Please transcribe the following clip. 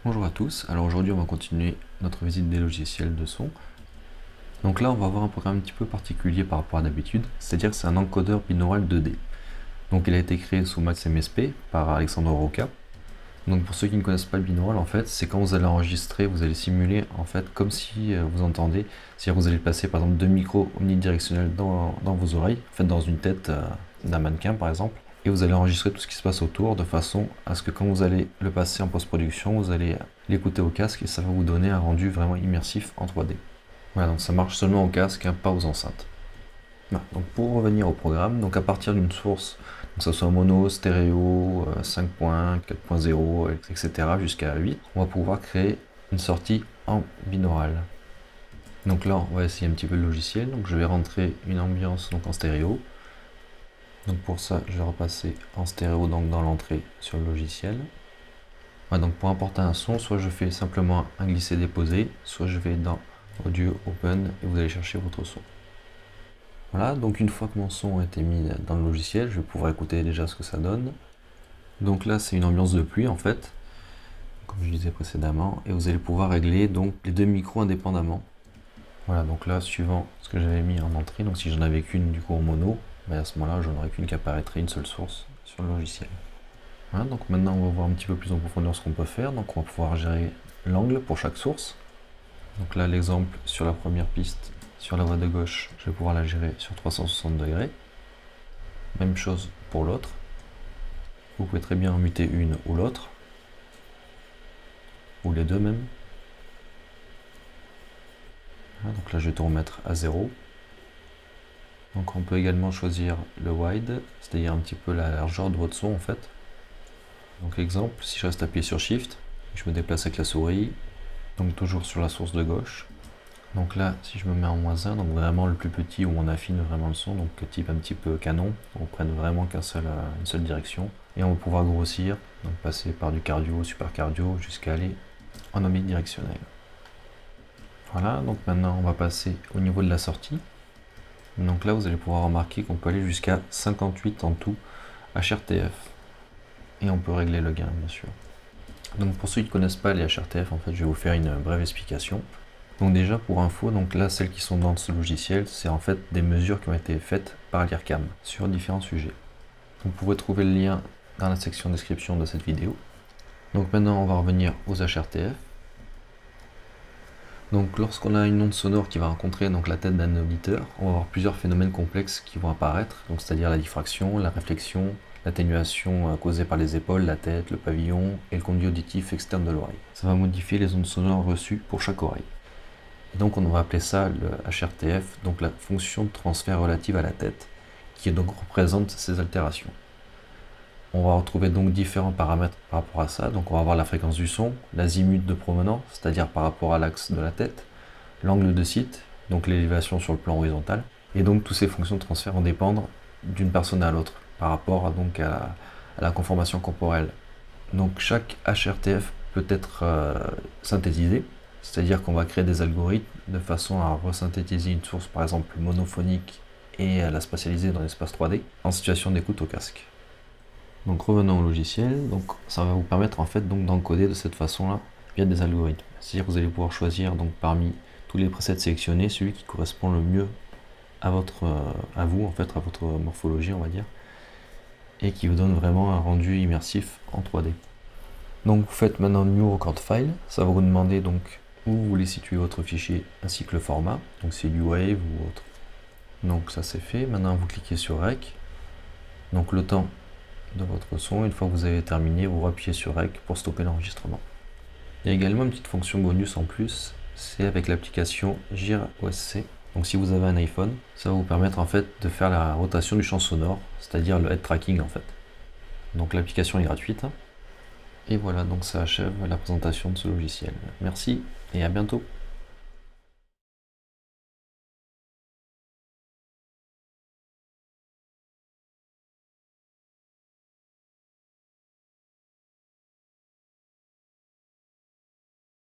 Bonjour à tous, alors aujourd'hui on va continuer notre visite des logiciels de son. Donc là on va voir un programme un petit peu particulier par rapport à d'habitude, c'est-à-dire que c'est un encodeur binaural 2D. Donc il a été créé sous Max MSP par Alexandre Roca. Donc pour ceux qui ne connaissent pas le binaural, en fait, c'est quand vous allez enregistrer, vous allez simuler en fait comme si vous entendez, c'est-à-dire vous allez passer par exemple deux micros omnidirectionnels dans vos oreilles, en fait dans une tête d'un mannequin par exemple, et vous allez enregistrer tout ce qui se passe autour de façon à ce que quand vous allez le passer en post-production, vous allez l'écouter au casque et ça va vous donner un rendu vraiment immersif en 3D. Voilà, donc ça marche seulement au casque, hein, pas aux enceintes. Voilà, donc pour revenir au programme, donc à partir d'une source, que ce soit mono, stéréo, 5 points, 4.0, etc. jusqu'à 8, on va pouvoir créer une sortie en binaural. Donc là, on va essayer un petit peu le logiciel. Donc je vais rentrer une ambiance donc en stéréo. Donc pour ça, je vais repasser en stéréo donc dans l'entrée sur le logiciel. Voilà, donc pour importer un son, soit je fais simplement un glisser-déposer, soit je vais dans Audio Open et vous allez chercher votre son. Voilà, donc une fois que mon son a été mis dans le logiciel, je vais pouvoir écouter déjà ce que ça donne. Donc là, c'est une ambiance de pluie en fait, comme je disais précédemment, et vous allez pouvoir régler donc les deux micros indépendamment. Voilà, donc là, suivant ce que j'avais mis en entrée, donc si j'en avais qu'une du coup en mono, à ce moment-là, j'en aurais qu'une qui apparaîtrait, une seule source sur le logiciel. Voilà, donc maintenant, on va voir un petit peu plus en profondeur ce qu'on peut faire. Donc on va pouvoir gérer l'angle pour chaque source. Donc là, l'exemple sur la première piste, sur la voie de gauche, je vais pouvoir la gérer sur 360 degrés. Même chose pour l'autre. Vous pouvez très bien en muter une ou l'autre, ou les deux même. Voilà, donc là, je vais tout remettre à 0. Donc on peut également choisir le wide, c'est-à-dire un petit peu la largeur de votre son en fait. Donc exemple, si je reste appuyé sur Shift, je me déplace avec la souris, donc toujours sur la source de gauche. Donc là, si je me mets en -1, donc vraiment le plus petit où on affine vraiment le son, donc type un petit peu canon, on prenne vraiment une seule direction. Et on va pouvoir grossir, donc passer par du cardio, super cardio, jusqu'à aller en omnidirectionnel. Voilà, donc maintenant on va passer au niveau de la sortie. Donc là, vous allez pouvoir remarquer qu'on peut aller jusqu'à 58 en tout HRTF. Et on peut régler le gain, bien sûr. Donc pour ceux qui ne connaissent pas les HRTF, en fait, je vais vous faire une brève explication. Donc déjà, pour info, donc là, celles qui sont dans ce logiciel, c'est en fait des mesures qui ont été faites par l'IRCAM sur différents sujets. Vous pouvez trouver le lien dans la section description de cette vidéo. Donc maintenant, on va revenir aux HRTF. Donc lorsqu'on a une onde sonore qui va rencontrer donc la tête d'un auditeur, on va avoir plusieurs phénomènes complexes qui vont apparaître, donc c'est-à-dire la diffraction, la réflexion, l'atténuation causée par les épaules, la tête, le pavillon et le conduit auditif externe de l'oreille. Ça va modifier les ondes sonores reçues pour chaque oreille. Et donc on va appeler ça le HRTF, donc la fonction de transfert relative à la tête, qui donc représente ces altérations. On va retrouver donc différents paramètres par rapport à ça. Donc on va avoir la fréquence du son, l'azimut de provenance, c'est-à-dire par rapport à l'axe de la tête, l'angle de site, donc l'élévation sur le plan horizontal. Et donc toutes ces fonctions de transfert vont dépendre d'une personne à l'autre par rapport à la conformation corporelle. Donc chaque HRTF peut être synthétisé, c'est-à-dire qu'on va créer des algorithmes de façon à resynthétiser une source par exemple monophonique et à la spatialiser dans l'espace 3D en situation d'écoute au casque. Donc revenons au logiciel, donc ça va vous permettre en fait donc d'encoder de cette façon-là via des algorithmes. C'est-à-dire que vous allez pouvoir choisir donc parmi tous les presets sélectionnés celui qui correspond le mieux à vous en fait, à votre morphologie on va dire, et qui vous donne vraiment un rendu immersif en 3D. Donc vous faites maintenant New Record File, ça va vous demander donc où vous voulez situer votre fichier ainsi que le format, donc c'est du Wave ou autre. Donc ça c'est fait, maintenant vous cliquez sur Rec, donc le temps de votre son, une fois que vous avez terminé, vous appuyez sur Rec pour stopper l'enregistrement. Il y a également une petite fonction bonus en plus, c'est avec l'application GIR OSC. Donc si vous avez un iPhone, ça va vous permettre en fait de faire la rotation du champ sonore, c'est-à-dire le head tracking en fait. Donc l'application est gratuite. Et voilà, donc ça achève la présentation de ce logiciel. Merci et à bientôt.